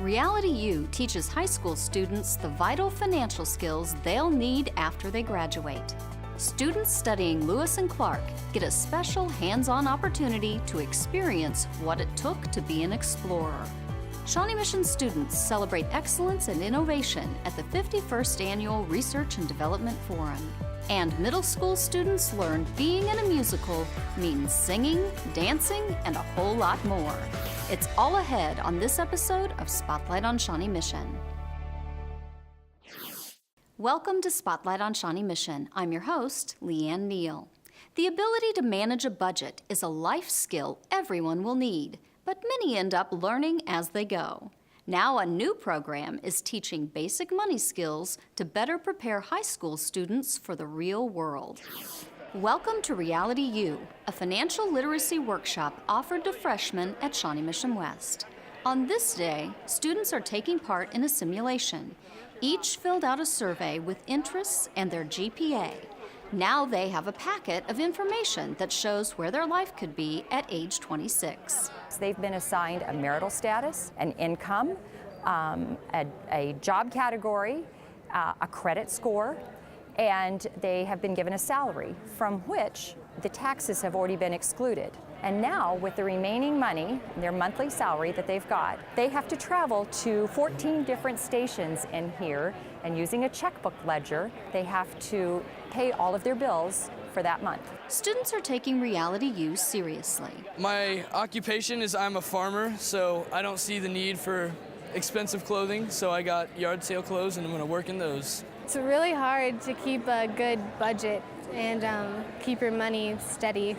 Reality U teaches high school students the vital financial skills they'll need after they graduate. Students studying Lewis and Clark get a special hands-on opportunity to experience what it took to be an explorer. Shawnee Mission students celebrate excellence and innovation at the 51st Annual Research and Development Forum. And middle school students learn being in a musical means singing, dancing, and a whole lot more. It's all ahead on this episode of Spotlight on Shawnee Mission. Welcome to Spotlight on Shawnee Mission. I'm your host, Leanne Neal. The ability to manage a budget is a life skill everyone will need, but many end up learning as they go. Now a new program is teaching basic money skills to better prepare high school students for the real world. Welcome to Reality U, a financial literacy workshop offered to freshmen at Shawnee Mission West. On this day, students are taking part in a simulation. Each filled out a survey with interests and their GPA. Now they have a packet of information that shows where their life could be at age 26. They've been assigned a marital status, an income, a job category, a credit score, and they have been given a salary from which the taxes have already been excluded. And now, with the remaining money, their monthly salary that they've got, they have to travel to 14 different stations in here, and using a checkbook ledger, they have to pay all of their bills for that month. Students are taking Reality U seriously. My occupation is I'm a farmer, so I don't see the need for expensive clothing, so I got yard sale clothes and I'm gonna work in those. It's really hard to keep a good budget and keep your money steady.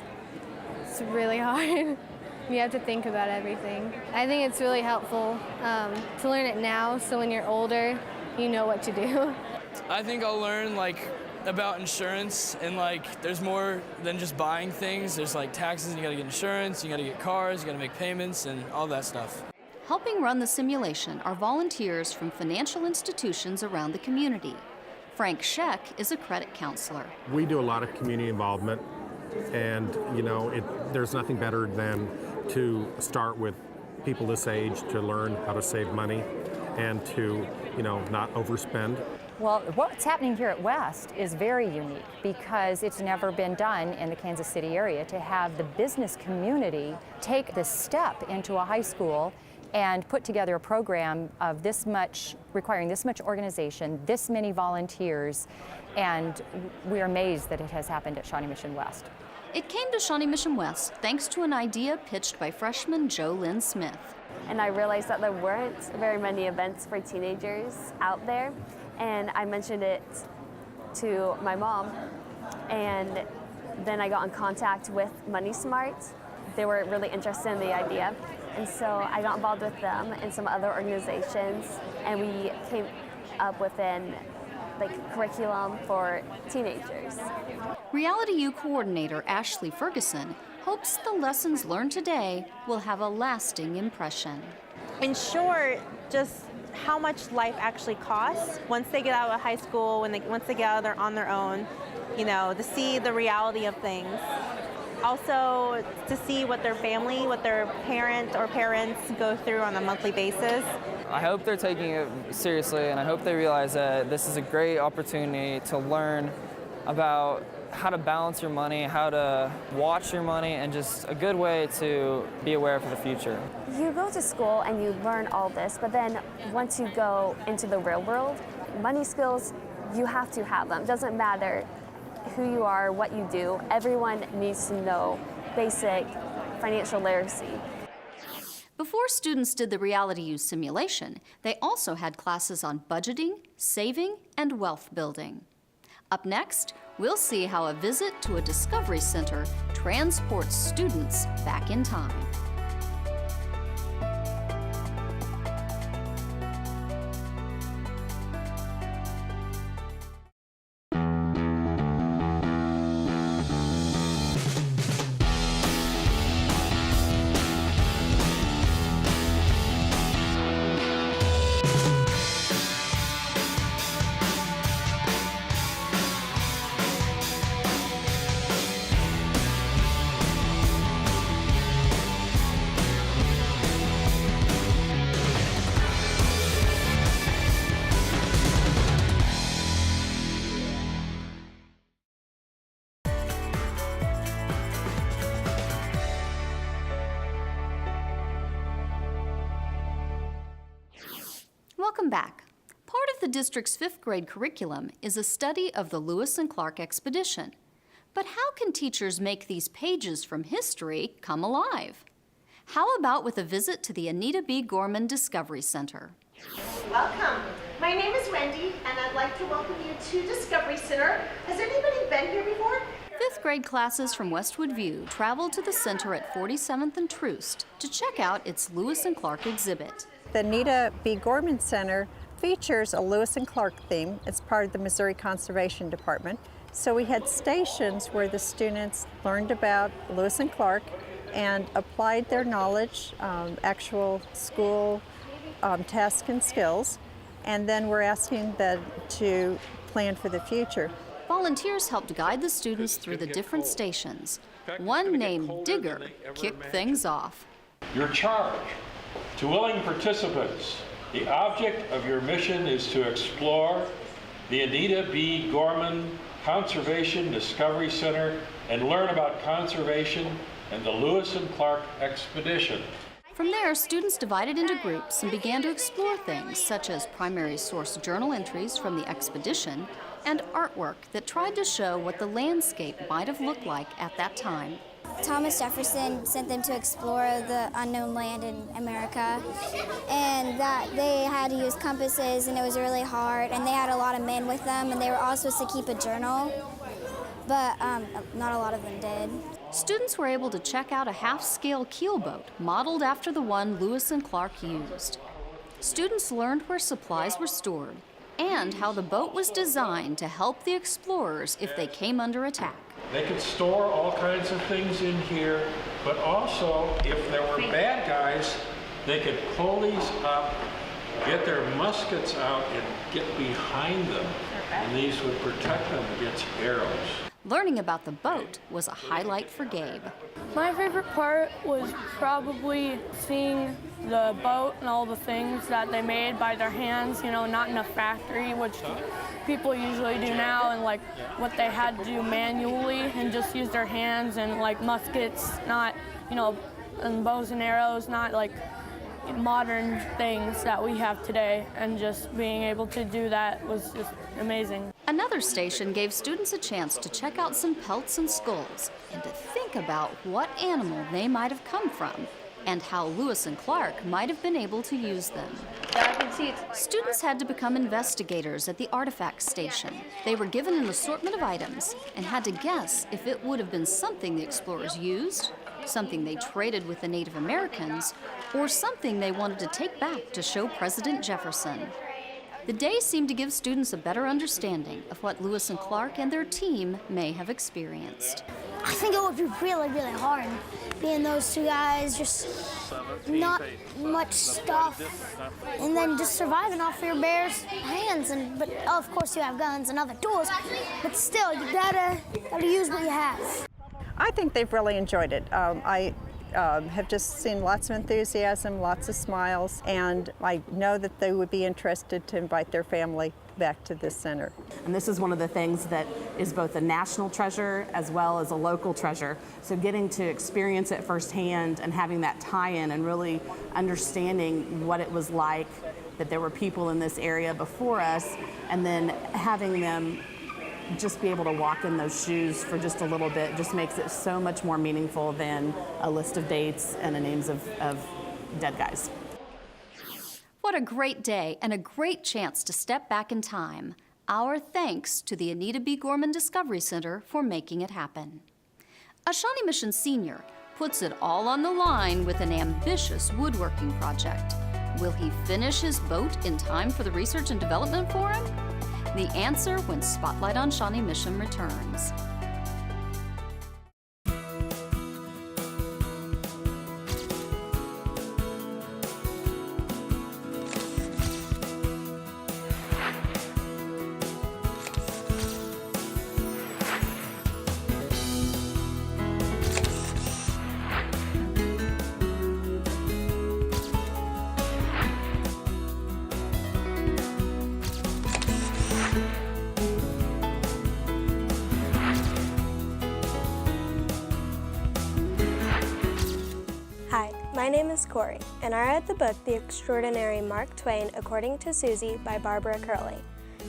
It's really hard. You have to think about everything. I think it's really helpful to learn it now, so when you're older, you know what to do. I think I'll learn about insurance, and there's more than just buying things. There's taxes, and you gotta get insurance, you gotta get cars, you gotta make payments, and all that stuff. Helping run the simulation are volunteers from financial institutions around the community. Frank Scheck is a credit counselor. We do a lot of community involvement, and there's nothing better than to start with people this age to learn how to save money and to not overspend. Well, what's happening here at West is very unique because it's never been done in the Kansas City area to have the business community take this step into a high school and put together a program of this much, requiring this much organization, this many volunteers, and we're amazed that it has happened at Shawnee Mission West. It came to Shawnee Mission West thanks to an idea pitched by freshman Jo Lynn Smith. And I realized that there weren't very many events for teenagers out there, and I mentioned it to my mom, and then I got in contact with Money Smart. They were really interested in the idea, and so I got involved with them and some other organizations, and we came up with an curriculum for teenagers. Reality U coordinator Ashley Ferguson hopes the lessons learned today will have a lasting impression. In short, just how much life actually costs once they get out of high school, once they get out on their own, to see the reality of things. Also, to see what their family, what their parent or parents go through on a monthly basis. I hope they're taking it seriously, and I hope they realize that this is a great opportunity to learn about how to balance your money, how to watch your money, and just a good way to be aware for the future. You go to school and you learn all this, but then once you go into the real world, money skills, you have to have them. It doesn't matter who you are, what you do, everyone needs to know basic financial literacy. Before students did the Reality U simulation, they also had classes on budgeting, saving, and wealth building. Up next, we'll see how a visit to a Discovery Center transports students back in time. Welcome back. Part of the district's 5th grade curriculum is a study of the Lewis and Clark expedition. But how can teachers make these pages from history come alive? How about with a visit to the Anita B. Gorman Discovery Center? Welcome. My name is Wendy, and I'd like to welcome you to Discovery Center. Has anybody been here before? 5th grade classes from Westwood View traveled to the center at 47th and Troost to check out its Lewis and Clark exhibit. The Anita B. Gorman Center features a Lewis and Clark theme. It's part of the Missouri Conservation Department. So we had stations where the students learned about Lewis and Clark and applied their knowledge, actual school tasks and skills, and then we're asking them to plan for the future. Volunteers helped guide the students through the different stations. One named Digger kicked things off. Your charge to willing participants. The object of your mission is to explore the Anita B. Gorman Conservation Discovery Center and learn about conservation and the Lewis and Clark expedition. From there, students divided into groups and began to explore things such as primary source journal entries from the expedition and artwork that tried to show what the landscape might have looked like at that time. Thomas Jefferson sent them to explore the unknown land in America, and that they had to use compasses, and it was really hard, and they had a lot of men with them, and they were all supposed to keep a journal, but not a lot of them did. Students were able to check out a half-scale keelboat modeled after the one Lewis and Clark used. Students learned where supplies were stored and how the boat was designed to help the explorers if they came under attack. They could store all kinds of things in here, but also if there were bad guys, they could pull these up, get their muskets out, and get behind them, and these would protect them against arrows. Learning about the boat was a highlight for Gabe. My favorite part was probably seeing the boat and all the things that they made by their hands, you know, not in a factory, which people usually do now, and like what they had to do manually and just use their hands, and like muskets, not, you know, and bows and arrows, not like modern things that we have today, and just being able to do that was just amazing. Another station gave students a chance to check out some pelts and skulls and to think about what animal they might have come from and how Lewis and Clark might have been able to use them. Students had to become investigators at the artifact station. They were given an assortment of items and had to guess if it would have been something the explorers used, something they traded with the Native Americans, or something they wanted to take back to show President Jefferson. The day seemed to give students a better understanding of what Lewis and Clark and their team may have experienced. I think it would be really, really hard being those two guys, just not much stuff, and then just surviving off your bare hands. But of course you have guns and other tools, but still you gotta use what you have. I think they've really enjoyed it. I have just seen lots of enthusiasm, lots of smiles, and I know that they would be interested to invite their family back to this center. And this is one of the things that is both a national treasure as well as a local treasure. So getting to experience it firsthand and having that tie-in and really understanding what it was like, that there were people in this area before us, and then having them just be able to walk in those shoes for just a little bit just makes it so much more meaningful than a list of dates and the names of dead guys. What a great day and a great chance to step back in time. Our thanks to the Anita B. Gorman Discovery Center for making it happen. A Shawnee Mission senior puts it all on the line with an ambitious woodworking project. Will he finish his boat in time for the Research and Development Forum? The answer when Spotlight on Shawnee Mission returns. name is Corey, and I read the book The Extraordinary Mark Twain According to Susie by Barbara Curley.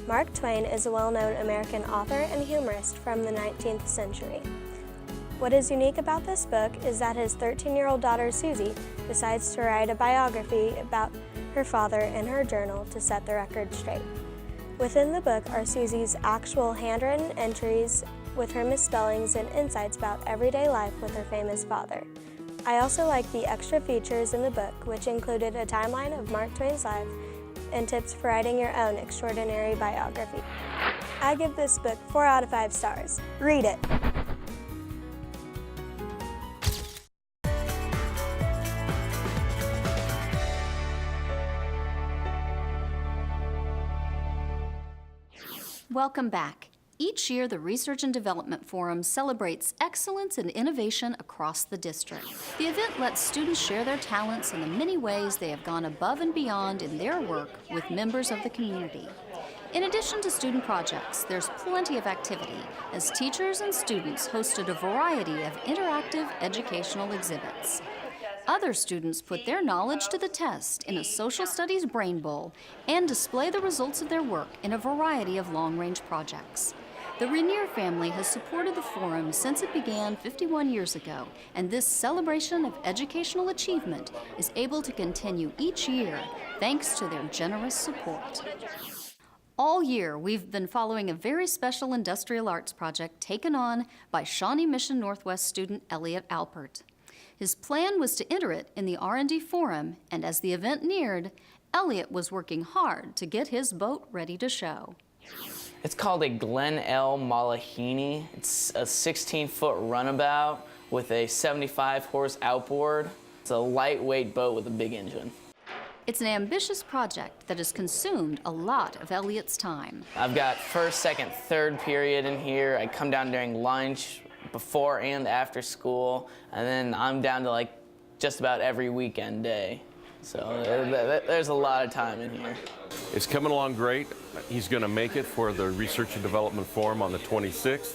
Mark Twain is a well-known American author and humorist from the 19th century. What is unique about this book is that his 13-year-old daughter Susie decides to write a biography about her father in her journal to set the record straight. Within the book are Susie's actual handwritten entries with her misspellings and insights about everyday life with her famous father. I also like the extra features in the book, which included a timeline of Mark Twain's life and tips for writing your own extraordinary biography. I give this book 4 out of 5 stars. Read it! Welcome back. Each year, the Research and Development Forum celebrates excellence and innovation across the district. The event lets students share their talents in the many ways they have gone above and beyond in their work with members of the community. In addition to student projects, there's plenty of activity as teachers and students hosted a variety of interactive educational exhibits. Other students put their knowledge to the test in a social studies brain bowl and display the results of their work in a variety of long-range projects. The Rainier family has supported the forum since it began 51 years ago, and this celebration of educational achievement is able to continue each year thanks to their generous support. All year, we've been following a very special industrial arts project taken on by Shawnee Mission Northwest student Elliot Alpert. His plan was to enter it in the R&D Forum, and as the event neared, Elliot was working hard to get his boat ready to show. It's called a Glen L. Malahini. It's a 16-foot runabout with a 75-horse outboard. It's a lightweight boat with a big engine. It's an ambitious project that has consumed a lot of Elliot's time. I've got first, second, third period in here. I come down during lunch, before and after school, and then I'm down to like just about every weekend day. So there's a lot of time in here. It's coming along great. He's going to make it for the Research and Development Forum on the 26th.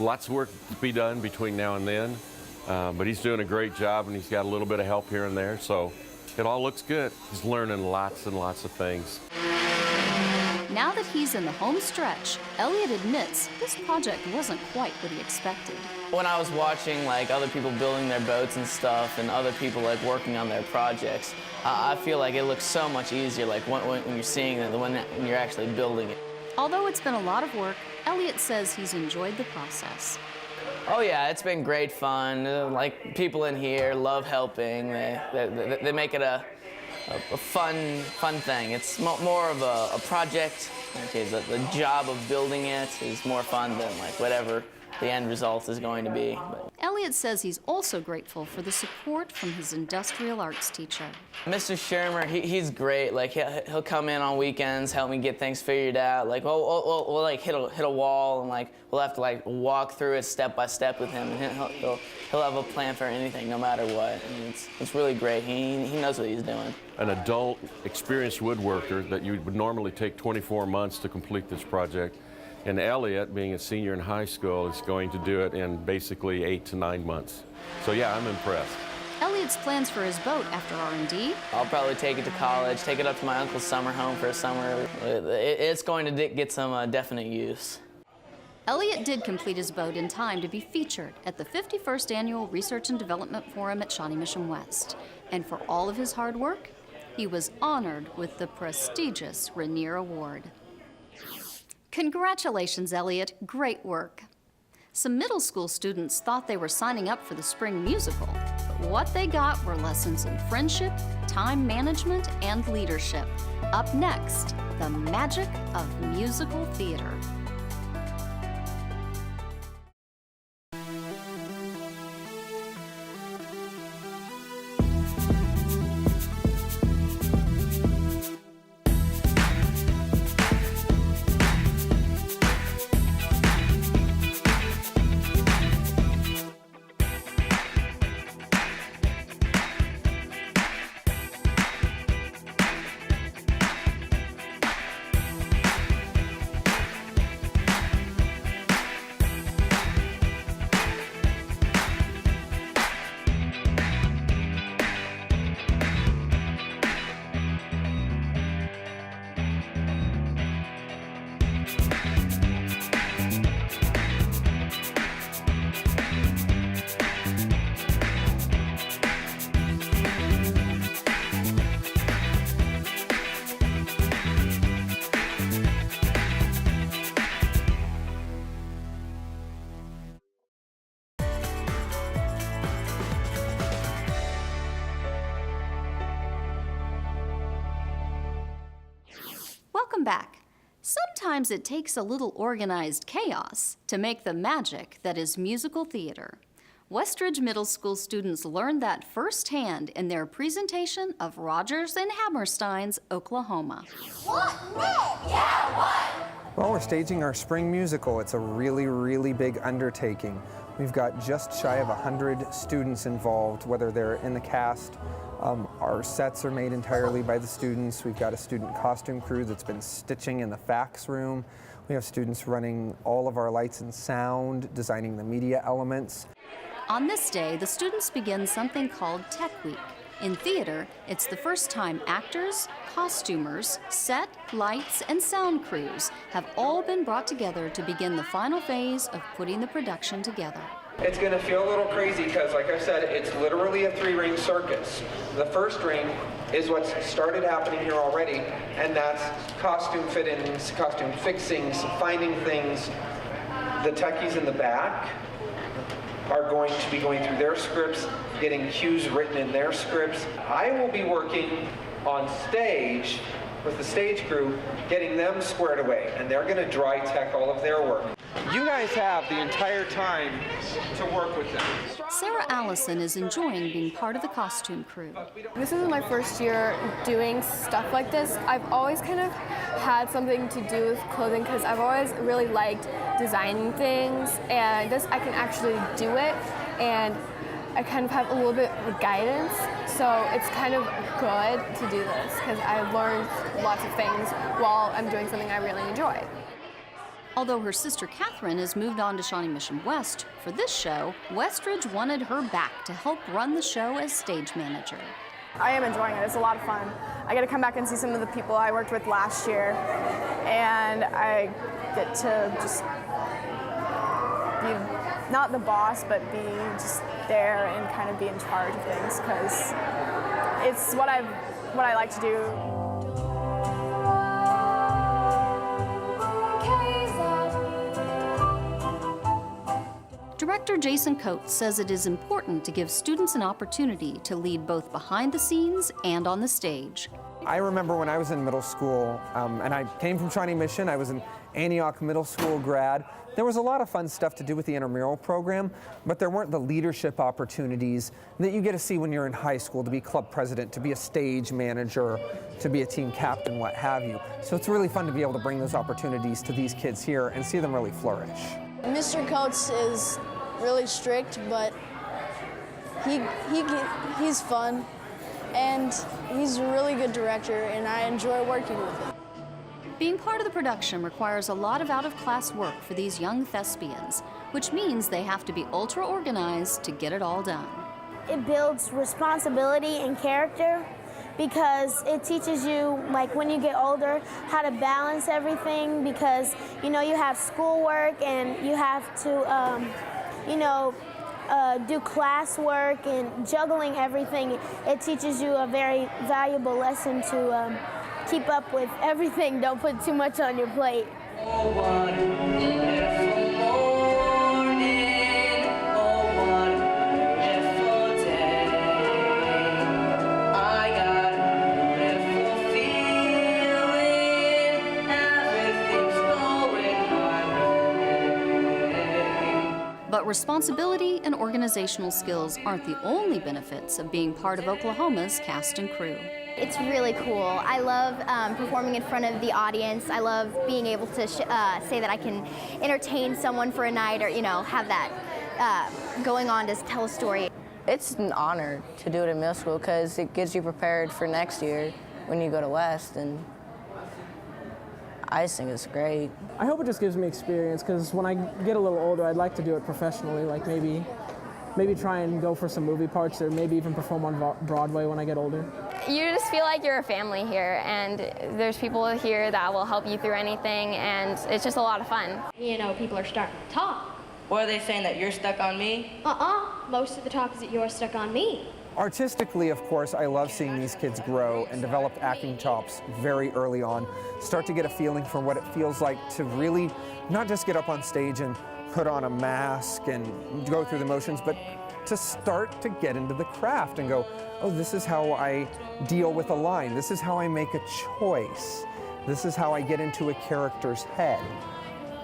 Lots of work to be done between now and then, but he's doing a great job, and he's got a little bit of help here and there, so it all looks good. He's learning lots and lots of things. Now that he's in the home stretch, Elliot admits this project wasn't quite what he expected. When I was watching like other people building their boats and stuff, and other people like working on their projects, I feel like it looks so much easier like when you're seeing it than when you're actually building it. Although it's been a lot of work, Elliot says he's enjoyed the process. Oh yeah, it's been great fun. Like people in here love helping. They make it a fun thing. It's more of a project. Okay, the job of building it is more fun than like whatever the end result is going to be. Elliot says he's also grateful for the support from his industrial arts teacher. Mr. Shermer, he's great. Like he'll come in on weekends, help me get things figured out. Like we'll like hit a wall, and like we'll have to like walk through it step by step with him, and he'll have a plan for anything, no matter what. And it's really great. He knows what he's doing. An adult, experienced woodworker that you would normally take 24 months to complete this project. And Elliot, being a senior in high school, is going to do it in basically 8 to 9 months. So yeah, I'm impressed. Elliot's plans for his boat after R&D. I'll probably take it to college, take it up to my uncle's summer home for a summer. It's going to get some definite use. Elliot did complete his boat in time to be featured at the 51st Annual Research and Development Forum at Shawnee Mission West. And for all of his hard work, he was honored with the prestigious Rainier Award. Congratulations, Elliot. Great work. Some middle school students thought they were signing up for the spring musical, but what they got were lessons in friendship, time management, and leadership. Up next, the magic of musical theater. Welcome back. Sometimes it takes a little organized chaos to make the magic that is musical theater. Westridge Middle School students learned that firsthand in their presentation of Rodgers and Hammerstein's Oklahoma. What? Yeah, what? Well, we're staging our spring musical. It's a really, really big undertaking. We've got just shy of 100 students involved, whether they're in the cast. Our sets are made entirely by the students. We've got a student costume crew that's been stitching in the fax room. We have students running all of our lights and sound, designing the media elements. On this day, the students begin something called Tech Week. In theater, it's the first time actors, costumers, set, lights, and sound crews have all been brought together to begin the final phase of putting the production together. It's going to feel a little crazy because, like I said, it's literally a 3-ring circus. The first ring is what's started happening here already, and that's costume fittings, costume fixings, finding things. The techies in the back are going to be going through their scripts, getting cues written in their scripts. I will be working on stage with the stage crew, getting them squared away, and they're going to dry tech all of their work. You guys have the entire time to work with them. Sarah Allison is enjoying being part of the costume crew. This is my first year doing stuff like this. I've always kind of had something to do with clothing because I've always really liked designing things, and this I can actually do it, and I kind of have a little bit of guidance, so it's kind of good to do this because I've learned lots of things while I'm doing something I really enjoy. Although her sister Catherine has moved on to Shawnee Mission West, for this show, Westridge wanted her back to help run the show as stage manager. I am enjoying it. It's a lot of fun. I get to come back and see some of the people I worked with last year, and I get to just be not the boss, but be just there and kind of be in charge of things because it's what I like to do. Director Jason Coates says it is important to give students an opportunity to lead both behind the scenes and on the stage. I remember when I was in middle school, and I came from Shawnee Mission, I was an Antioch Middle School grad. There was a lot of fun stuff to do with the intramural program, but there weren't the leadership opportunities that you get to see when you're in high school, to be club president, to be a stage manager, to be a team captain, what have you. So it's really fun to be able to bring those opportunities to these kids here and see them really flourish. Mr. Coates is really strict, but he's fun, and he's a really good director, and I enjoy working with him. Being part of the production requires a lot of out-of-class work for these young thespians, which means they have to be ultra-organized to get it all done. It builds responsibility and character because it teaches you, like when you get older, how to balance everything because, you know, you have schoolwork and you have to, do classwork and juggling everything. It teaches you a very valuable lesson to keep up with everything. Don't put too much on your plate. But responsibility and organizational skills aren't the only benefits of being part of Oklahoma's cast and crew. It's really cool. I love performing in front of the audience. I love being able to say that I can entertain someone for a night or, have that going on to tell a story. It's an honor to do it in middle school because it gets you prepared for next year when you go to West, and I just think it's great. I hope it just gives me experience because when I get a little older, I'd like to do it professionally, like maybe try and go for some movie parts or maybe even perform on Broadway when I get older. You just feel like you're a family here, and there's people here that will help you through anything, and it's just a lot of fun. People are starting to talk. What are they saying, that you're stuck on me? Most of the talk is that you're stuck on me. Artistically, of course, I love seeing these kids grow and develop acting chops very early on, start to get a feeling for what it feels like to really not just get up on stage and put on a mask and go through the motions, but to start to get into the craft and go, oh, this is how I deal with a line. This is how I make a choice. This is how I get into a character's head.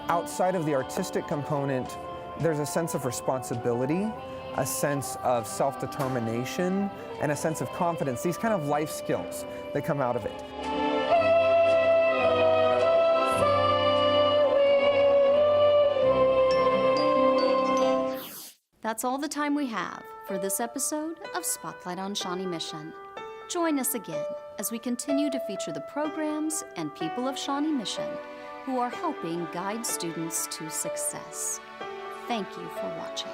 Outside of the artistic component, there's a sense of responsibility, a sense of self-determination, and a sense of confidence, these kind of life skills that come out of it. That's all the time we have for this episode of Spotlight on Shawnee Mission. Join us again as we continue to feature the programs and people of Shawnee Mission who are helping guide students to success. Thank you for watching.